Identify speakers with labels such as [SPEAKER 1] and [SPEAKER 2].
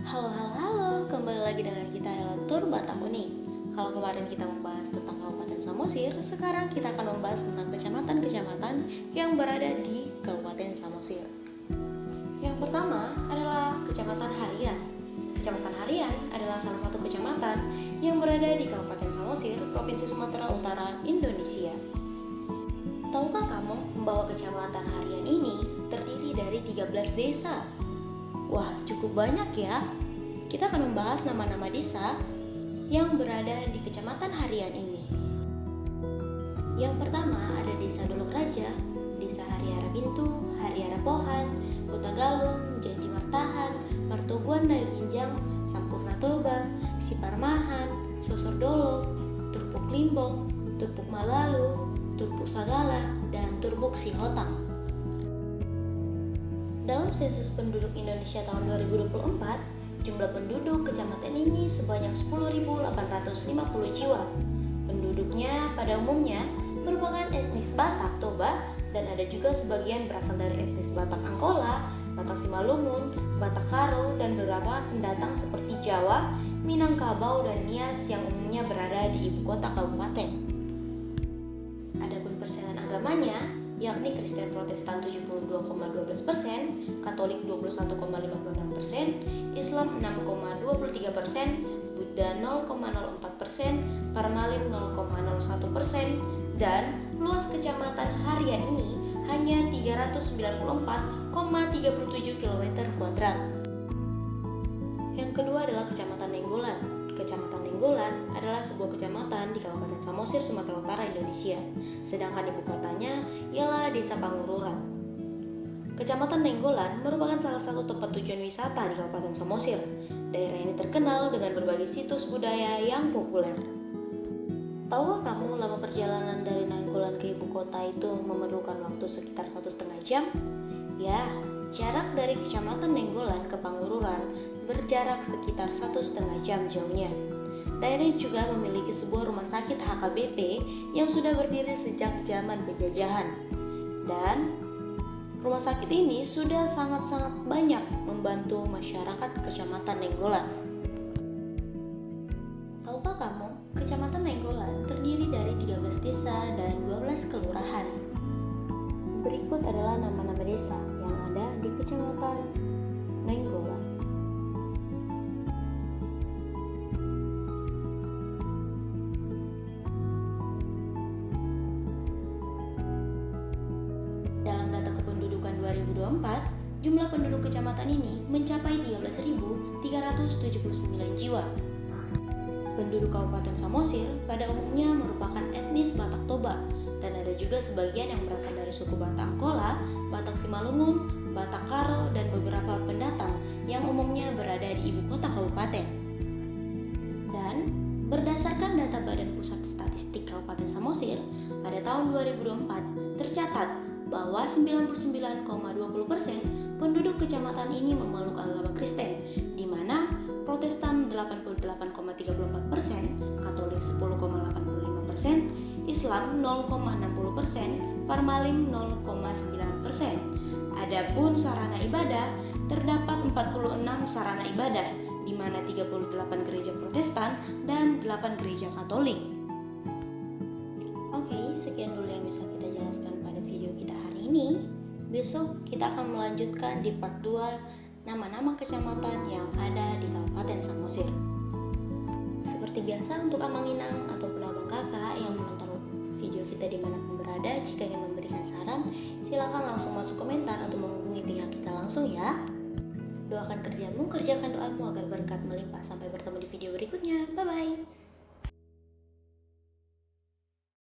[SPEAKER 1] Halo, kembali lagi dengan kita Elatur Batak Unik. Kalau kemarin kita membahas tentang Kabupaten Samosir, sekarang kita akan membahas tentang kecamatan-kecamatan yang berada di Kabupaten Samosir. Yang pertama adalah Kecamatan Harian. Kecamatan Harian adalah salah satu kecamatan yang berada di Kabupaten Samosir, Provinsi Sumatera Utara, Indonesia. Tahukah kamu bahwa Kecamatan Harian ini terdiri dari 13 desa? Wah, cukup banyak ya. Kita akan membahas nama-nama desa yang berada di Kecamatan Harian ini. Yang pertama ada Desa Dolok Raja, Desa Hariara Pintu, Hariara Pohan, Kota Galung, Janji Martahan, Partoguan dari Ginjang, Sampurna Toba, Siparmahan, Sosor Dolok, Turpuk Limbong, Turpuk Malalu, Turpuk Sagala, dan Turpuk Sihotang. Dalam sensus penduduk Indonesia tahun 2024, jumlah penduduk kecamatan ini sebanyak 10.850 jiwa. Penduduknya pada umumnya merupakan etnis Batak Toba dan ada juga sebagian berasal dari etnis Batak Angkola, Batak Simalungun, Batak Karo, dan beberapa pendatang seperti Jawa, Minangkabau, dan Nias yang umumnya berada di ibu kota kabupaten. Adapun persenan agamanya, yakni Kristen Protestan 72,12%, Katolik 21,56%, Islam 6,23%, Buddha 0,04%, Parmalim 0,01%, dan luas kecamatan Harian ini hanya 394,37 km². Yang kedua adalah Kecamatan Nenggolan. Kecamatan Nenggolan adalah sebuah kecamatan di Kabupaten Samosir, Sumatera Utara, Indonesia. Sedangkan ibu kotanya ialah Desa Pangururan. Kecamatan Nenggolan merupakan salah satu tempat tujuan wisata di Kabupaten Samosir. Daerah ini terkenal dengan berbagai situs budaya yang populer. Tahukah kamu lama perjalanan dari Nenggolan ke ibu kota itu memerlukan waktu sekitar 1,5 jam? Ya, jarak dari Kecamatan Nenggolan ke Pangururan berjarak sekitar 1,5 jam jauhnya. Daerah ini juga memiliki sebuah rumah sakit HKBP yang sudah berdiri sejak zaman penjajahan. Dan rumah sakit ini sudah sangat-sangat banyak membantu masyarakat Kecamatan Nenggolan. Tahukah kamu, Kecamatan Nenggolan terdiri dari 13 desa dan 12 kelurahan. Berikut adalah nama-nama desa yang ada di Kecamatan Nenggolan. Dalam data kependudukan 2024, jumlah penduduk kecamatan ini mencapai 13.379 jiwa. Penduduk Kabupaten Samosir pada umumnya merupakan etnis Batak Toba dan ada juga sebagian yang berasal dari suku Batak Angkola, Batak Simalungun, Batak Karo, dan beberapa pendatang yang umumnya berada di ibu kota kabupaten. Dan berdasarkan data Badan Pusat Statistik Kabupaten Samosir, pada tahun 2024 tercatat bahwa 99,20% penduduk kecamatan ini memeluk agama Kristen, di mana Protestan 88,34%, Katolik 10,85%, Islam 0,60%, Parmalim 0,9%. Adapun sarana ibadah, terdapat 46 sarana ibadah, di mana 38 gereja Protestan dan 8 gereja Katolik. Oke, sekian dulu yang bisa kita jelaskan pada video kita hari ini. Besok kita akan melanjutkan di part 2 nama-nama kecamatan yang ada di Kabupaten Samosir. Seperti biasa untuk Amang Inang ataupun Abang Kakak yang menonton video kita dimanapun berada, jika ingin memberikan saran, silakan langsung masuk komentar atau menghubungi pihak kita langsung ya. Doakan kerjamu, kerjakan doamu agar berkat melimpah. Sampai bertemu di video berikutnya. Bye-bye.